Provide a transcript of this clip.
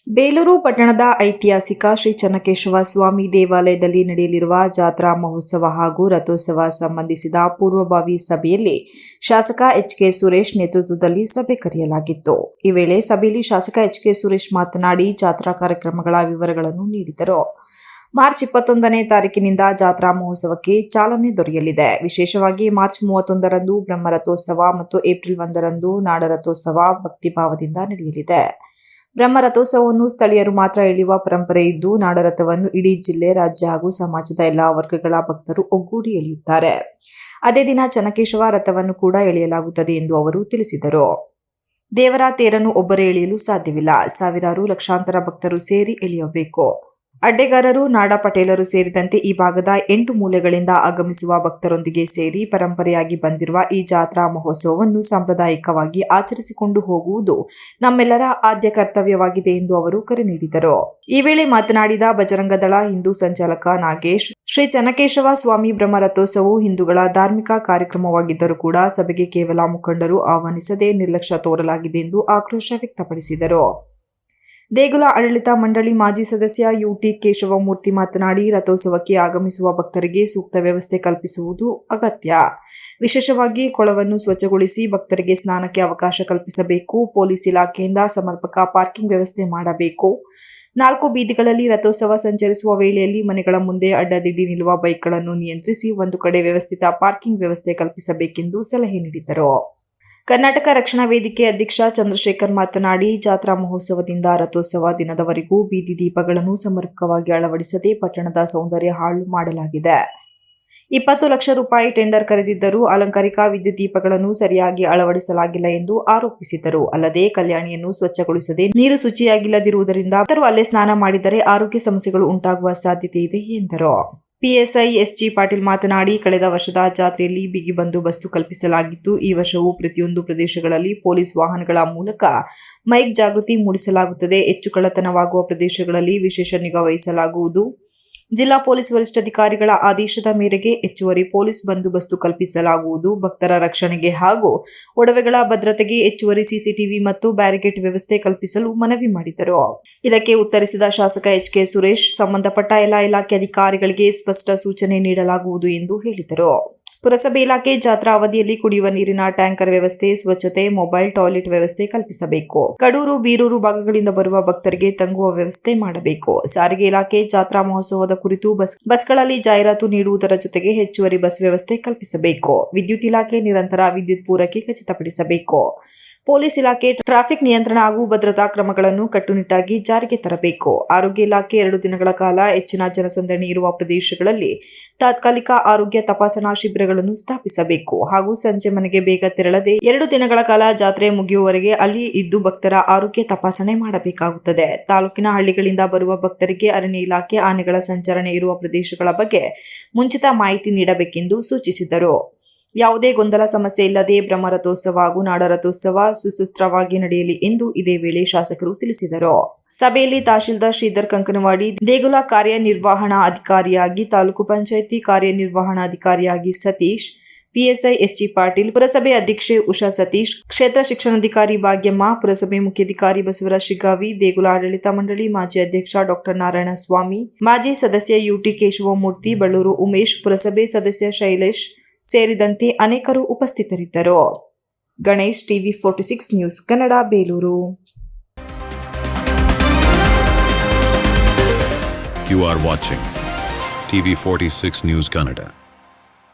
ಬೇಲೂರು ಪಟ್ಟಣದ ಐತಿಹಾಸಿಕ ಶ್ರೀ ಚನ್ನಕೇಶವ ಸ್ವಾಮಿ ದೇವಾಲಯದಲ್ಲಿ ನಡೆಯಲಿರುವ ಜಾತ್ರಾ ಮಹೋತ್ಸವ ಹಾಗೂ ರಥೋತ್ಸವ ಸಂಬಂಧಿಸಿದ ಪೂರ್ವಭಾವಿ ಸಭೆಯಲ್ಲಿ ಶಾಸಕ ಎಚ್.ಕೆ. ಸುರೇಶ್ ನೇತೃತ್ವದಲ್ಲಿ ಸಭೆ ಕರೆಯಲಾಗಿತ್ತು. ಈ ವೇಳೆ ಸಭೆಯಲ್ಲಿ ಶಾಸಕ ಎಚ್.ಕೆ. ಸುರೇಶ್ ಮಾತನಾಡಿ ಜಾತ್ರಾ ಕಾರ್ಯಕ್ರಮಗಳ ವಿವರಗಳನ್ನು ನೀಡಿದರು. ಮಾರ್ಚ್ 21ನೇ ತಾರೀಕಿನಿಂದ ಜಾತ್ರಾ ಮಹೋತ್ಸವಕ್ಕೆ ಚಾಲನೆ ದೊರೆಯಲಿದೆ. ವಿಶೇಷವಾಗಿ ಮಾರ್ಚ್ 31ರಂದು ಬ್ರಹ್ಮರಥೋತ್ಸವ ಮತ್ತು ಏಪ್ರಿಲ್ 1ರಂದು ನಾಡರಥೋತ್ಸವ ಭಕ್ತಿಭಾವದಿಂದ ನಡೆಯಲಿದೆ. ಬ್ರಹ್ಮರಥೋತ್ಸವವನ್ನು ಸ್ಥಳೀಯರು ಮಾತ್ರ ಎಳೆಯುವ ಪರಂಪರೆ ಇದ್ದು, ನಾಡರಥವನ್ನು ಇಡೀ ಜಿಲ್ಲೆ, ರಾಜ್ಯ ಹಾಗೂ ಸಮಾಜದ ಎಲ್ಲಾ ವರ್ಗಗಳ ಭಕ್ತರು ಒಗ್ಗೂಡಿ ಎಳೆಯುತ್ತಾರೆ. ಅದೇ ದಿನ ಚನ್ನಕೇಶವ ರಥವನ್ನು ಕೂಡ ಎಳೆಯಲಾಗುತ್ತದೆ ಎಂದು ಅವರು ತಿಳಿಸಿದರು. ದೇವರ ತೇರನ್ನು ಒಬ್ಬರೇ ಎಳೆಯಲು ಸಾಧ್ಯವಿಲ್ಲ. ಸಾವಿರಾರು ಲಕ್ಷಾಂತರ ಭಕ್ತರು ಸೇರಿ ಎಳೆಯಬೇಕು. ಅಡ್ಡೆಗಾರರು, ನಾಡ ಪಟೇಲರು ಸೇರಿದಂತೆ ಈ ಭಾಗದ 8 ಮೂಲೆಗಳಿಂದ ಆಗಮಿಸುವ ಭಕ್ತರೊಂದಿಗೆ ಸೇರಿ ಪರಂಪರೆಯಾಗಿ ಬಂದಿರುವ ಈ ಜಾತ್ರಾ ಮಹೋತ್ಸವವನ್ನು ಸಾಂಪ್ರದಾಯಿಕವಾಗಿ ಆಚರಿಸಿಕೊಂಡು ಹೋಗುವುದು ನಮ್ಮೆಲ್ಲರ ಆದ್ಯ ಕರ್ತವ್ಯವಾಗಿದೆ ಎಂದು ಅವರು ಕರೆ ನೀಡಿದರು. ಈ ವೇಳೆ ಮಾತನಾಡಿದ ಬಜರಂಗದಳ ಹಿಂದೂ ಸಂಚಾಲಕ ನಾಗೇಶ್, ಶ್ರೀ ಚನ್ನಕೇಶವ ಸ್ವಾಮಿ ಬ್ರಹ್ಮರಥೋತ್ಸವವು ಹಿಂದೂಗಳ ಧಾರ್ಮಿಕ ಕಾರ್ಯಕ್ರಮವಾಗಿದ್ದರೂ ಕೂಡ ಸಭೆಗೆ ಕೇವಲ ಮುಖಂಡರು ಆಹ್ವಾನಿಸದೆ ನಿರ್ಲಕ್ಷ್ಯ ತೋರಲಾಗಿದೆ ಎಂದು ಆಕ್ರೋಶ ವ್ಯಕ್ತಪಡಿಸಿದರು. ದೇಗುಲ ಆಡಳಿತ ಮಂಡಳಿ ಮಾಜಿ ಸದಸ್ಯ ಯು.ಟಿ. ಕೇಶವಮೂರ್ತಿ ಮಾತನಾಡಿ, ರಥೋತ್ಸವಕ್ಕೆ ಆಗಮಿಸುವ ಭಕ್ತರಿಗೆ ಸೂಕ್ತ ವ್ಯವಸ್ಥೆ ಕಲ್ಪಿಸುವುದು ಅಗತ್ಯ. ವಿಶೇಷವಾಗಿ ಕೊಳವನ್ನು ಸ್ವಚ್ಛಗೊಳಿಸಿ ಭಕ್ತರಿಗೆ ಸ್ನಾನಕ್ಕೆ ಅವಕಾಶ ಕಲ್ಪಿಸಬೇಕು. ಪೊಲೀಸ್ ಇಲಾಖೆಯಿಂದ ಸಮರ್ಪಕ ಪಾರ್ಕಿಂಗ್ ವ್ಯವಸ್ಥೆ ಮಾಡಬೇಕು. 4 ಬೀದಿಗಳಲ್ಲಿ ರಥೋತ್ಸವ ಸಂಚರಿಸುವ ವೇಳೆಯಲ್ಲಿ ಮನೆಗಳ ಮುಂದೆ ಅಡ್ಡದಿಡ್ಡಿ ನಿಲ್ಲುವ ಬೈಕ್ಗಳನ್ನು ನಿಯಂತ್ರಿಸಿ ಒಂದು ಕಡೆ ವ್ಯವಸ್ಥಿತ ಪಾರ್ಕಿಂಗ್ ವ್ಯವಸ್ಥೆ ಕಲ್ಪಿಸಬೇಕೆಂದು ಸಲಹೆ ನೀಡಿದರು. ಕರ್ನಾಟಕ ರಕ್ಷಣಾ ವೇದಿಕೆ ಅಧ್ಯಕ್ಷ ಚಂದ್ರಶೇಖರ್ ಮಾತನಾಡಿ, ಜಾತ್ರಾ ಮಹೋತ್ಸವದಿಂದ ರಥೋತ್ಸವ ದಿನದವರೆಗೂ ಬೀದಿ ದೀಪಗಳನ್ನು ಸಮರ್ಪಕವಾಗಿ ಅಳವಡಿಸದೆ ಪಟ್ಟಣದ ಸೌಂದರ್ಯ ಹಾಳು ಮಾಡಲಾಗಿದೆ. 20 ಲಕ್ಷ ರೂಪಾಯಿ ಟೆಂಡರ್ ಕರೆದಿದ್ದರೂ ಅಲಂಕಾರಿಕ ವಿದ್ಯುತ್ ದೀಪಗಳನ್ನು ಸರಿಯಾಗಿ ಅಳವಡಿಸಲಾಗಿಲ್ಲ ಎಂದು ಆರೋಪಿಸಿದರು. ಅಲ್ಲದೆ ಕಲ್ಯಾಣಿಯನ್ನು ಸ್ವಚ್ಛಗೊಳಿಸದೆ ನೀರು ಶುಚಿಯಾಗಿಲ್ಲದಿರುವುದರಿಂದ ಭಕ್ತರು ಅಲ್ಲೇ ಸ್ನಾನ ಮಾಡಿದರೆ ಆರೋಗ್ಯ ಸಮಸ್ಯೆಗಳು ಉಂಟಾಗುವ ಸಾಧ್ಯತೆ ಇದೆ ಎಂದರು. PSI SG. ಪಾಟೀಲ್ ಮಾತನಾಡಿ, ಕಳೆದ ವರ್ಷದ ಜಾತ್ರೆಯಲ್ಲಿ ಬಿಗಿ ಬಂದೋಬಸ್ತು ಕಲ್ಪಿಸಲಾಗಿತ್ತು. ಈ ವರ್ಷವೂ ಪ್ರತಿಯೊಂದು ಪ್ರದೇಶಗಳಲ್ಲಿ ಪೊಲೀಸ್ ವಾಹನಗಳ ಮೂಲಕ ಮೈಕ್ ಜಾಗೃತಿ ಮೂಡಿಸಲಾಗುತ್ತದೆ. ಹೆಚ್ಚು ಕಳ್ಳತನವಾಗುವ ಪ್ರದೇಶಗಳಲ್ಲಿ ವಿಶೇಷ ನಿಗಾ ವಹಿಸಲಾಗುವುದು. ಜಿಲ್ಲಾ ಪೊಲೀಸ್ ವರಿಷ್ಠಾಧಿಕಾರಿಗಳ ಆದೇಶದ ಮೇರೆಗೆ ಹೆಚ್ಚುವರಿ ಪೊಲೀಸ್ ಬಂದೋಬಸ್ತು ಕಲ್ಪಿಸಲಾಗುವುದು. ಭಕ್ತರ ರಕ್ಷಣೆಗೆ ಹಾಗೂ ಒಡವೆಗಳ ಭದ್ರತೆಗೆ ಹೆಚ್ಚುವರಿ ಸಿಸಿಟಿವಿ ಮತ್ತು ಬ್ಯಾರಿಕೇಡ್ ವ್ಯವಸ್ಥೆ ಕಲ್ಪಿಸಲು ಮನವಿ ಮಾಡಿದರು. ಇದಕ್ಕೆ ಉತ್ತರಿಸಿದ ಶಾಸಕ ಎಚ್.ಕೆ. ಸುರೇಶ್, ಸಂಬಂಧಪಟ್ಟ ಎಲ್ಲ ಇಲಾಖೆ ಅಧಿಕಾರಿಗಳಿಗೆ ಸ್ಪಷ್ಟ ಸೂಚನೆ ನೀಡಲಾಗುವುದು ಎಂದು ಹೇಳಿದರು. ಪುರಸಭೆ ಇಲಾಖೆ ಜಾತ್ರಾ ಅವಧಿಯಲ್ಲಿ ಕುಡಿಯುವ ನೀರಿನ ಟ್ಯಾಂಕರ್ ವ್ಯವಸ್ಥೆ, ಸ್ವಚ್ಛತೆ, ಮೊಬೈಲ್ ಟಾಯ್ಲೆಟ್ ವ್ಯವಸ್ಥೆ ಕಲ್ಪಿಸಬೇಕು. ಕಡೂರು, ಬೀರೂರು ಭಾಗಗಳಿಂದ ಬರುವ ಭಕ್ತರಿಗೆ ತಂಗುವ ವ್ಯವಸ್ಥೆ ಮಾಡಬೇಕು. ಸಾರಿಗೆ ಇಲಾಖೆ ಜಾತ್ರಾ ಮಹೋತ್ಸವದ ಕುರಿತು ಬಸ್ಗಳಲ್ಲಿ ಜಾಹೀರಾತು ನೀಡುವುದರ ಜೊತೆಗೆ ಹೆಚ್ಚುವರಿ ಬಸ್ ವ್ಯವಸ್ಥೆ ಕಲ್ಪಿಸಬೇಕು. ವಿದ್ಯುತ್ ಇಲಾಖೆ ನಿರಂತರ ವಿದ್ಯುತ್ ಪೂರೈಕೆ ಖಚಿತಪಡಿಸಬೇಕು. ಪೊಲೀಸ್ ಇಲಾಖೆ ಟ್ರಾಫಿಕ್ ನಿಯಂತ್ರಣ ಹಾಗೂ ಭದ್ರತಾ ಕ್ರಮಗಳನ್ನು ಕಟ್ಟುನಿಟ್ಟಾಗಿ ಜಾರಿಗೆ ತರಬೇಕು. ಆರೋಗ್ಯ ಇಲಾಖೆ 2 ದಿನಗಳ ಕಾಲ ಹೆಚ್ಚಿನ ಜನಸಂದಣಿ ಇರುವ ಪ್ರದೇಶಗಳಲ್ಲಿ ತಾತ್ಕಾಲಿಕ ಆರೋಗ್ಯ ತಪಾಸಣಾ ಶಿಬಿರಗಳನ್ನು ಸ್ಥಾಪಿಸಬೇಕು ಹಾಗೂ ಸಂಜೆ ಮನೆಗೆ ಬೇಗ ತೆರಳದೆ 2 ದಿನಗಳ ಕಾಲ ಜಾತ್ರೆ ಮುಗಿಯುವವರೆಗೆ ಅಲ್ಲಿ ಇದ್ದು ಭಕ್ತರ ಆರೋಗ್ಯ ತಪಾಸಣೆ ಮಾಡಬೇಕಾಗುತ್ತದೆ. ತಾಲೂಕಿನ ಹಳ್ಳಿಗಳಿಂದ ಬರುವ ಭಕ್ತರಿಗೆ ಅರಣ್ಯ ಇಲಾಖೆ ಆನೆಗಳ ಸಂಚರಣೆ ಇರುವ ಪ್ರದೇಶಗಳ ಬಗ್ಗೆ ಮುಂಚಿತ ಮಾಹಿತಿ ನೀಡಬೇಕೆಂದು ಸೂಚಿಸಿದರು. ಯಾವುದೇ ಗೊಂದಲ ಸಮಸ್ಯೆ ಇಲ್ಲದೆ ಬ್ರಹ್ಮರಥೋತ್ಸವ ಹಾಗೂ ನಾಡರಥೋತ್ಸವ ಸುಸೂತ್ರವಾಗಿ ನಡೆಯಲಿ ಎಂದು ಇದೇ ವೇಳೆ ಶಾಸಕರು ತಿಳಿಸಿದರು. ಸಭೆಯಲ್ಲಿ ತಹಶೀಲ್ದಾರ್ ಶ್ರೀಧರ್ ಕಂಕನವಾಡಿ, ದೇಗುಲ ಕಾರ್ಯನಿರ್ವಹಣಾ ಅಧಿಕಾರಿಯಾಗಿ ತಾಲೂಕು ಪಂಚಾಯಿತಿ ಕಾರ್ಯನಿರ್ವಹಣಾಧಿಕಾರಿಯಾಗಿ ಸತೀಶ್, ಪಿಎಸ್ಐ ಎಸ್.ಜಿ. ಪಾಟೀಲ್, ಪುರಸಭೆ ಅಧ್ಯಕ್ಷೆ ಉಷಾ ಸತೀಶ್, ಕ್ಷೇತ್ರ ಶಿಕ್ಷಣಾಧಿಕಾರಿ ಭಾಗ್ಯಮ್ಮ, ಪುರಸಭೆ ಮುಖ್ಯಾಧಿಕಾರಿ ಬಸವರಾಜ್ ಶಿಗಾವಿ, ದೇಗುಲ ಆಡಳಿತ ಮಂಡಳಿ ಮಾಜಿ ಅಧ್ಯಕ್ಷ ಡಾ. ನಾರಾಯಣಸ್ವಾಮಿ, ಮಾಜಿ ಸದಸ್ಯ ಯು.ಟಿ. ಕೇಶವಮೂರ್ತಿ, ಬಳ್ಳೂರು ಉಮೇಶ್, ಪುರಸಭೆ ಸದಸ್ಯ ಶೈಲೇಶ್ ಸೇರಿದಂತೆ ಅನೇಕರು ಉಪಸ್ಥಿತರಿದ್ದರು. Ganesh, TV 46 news Kannada, Belur. You are watching TV 46 News Kannada.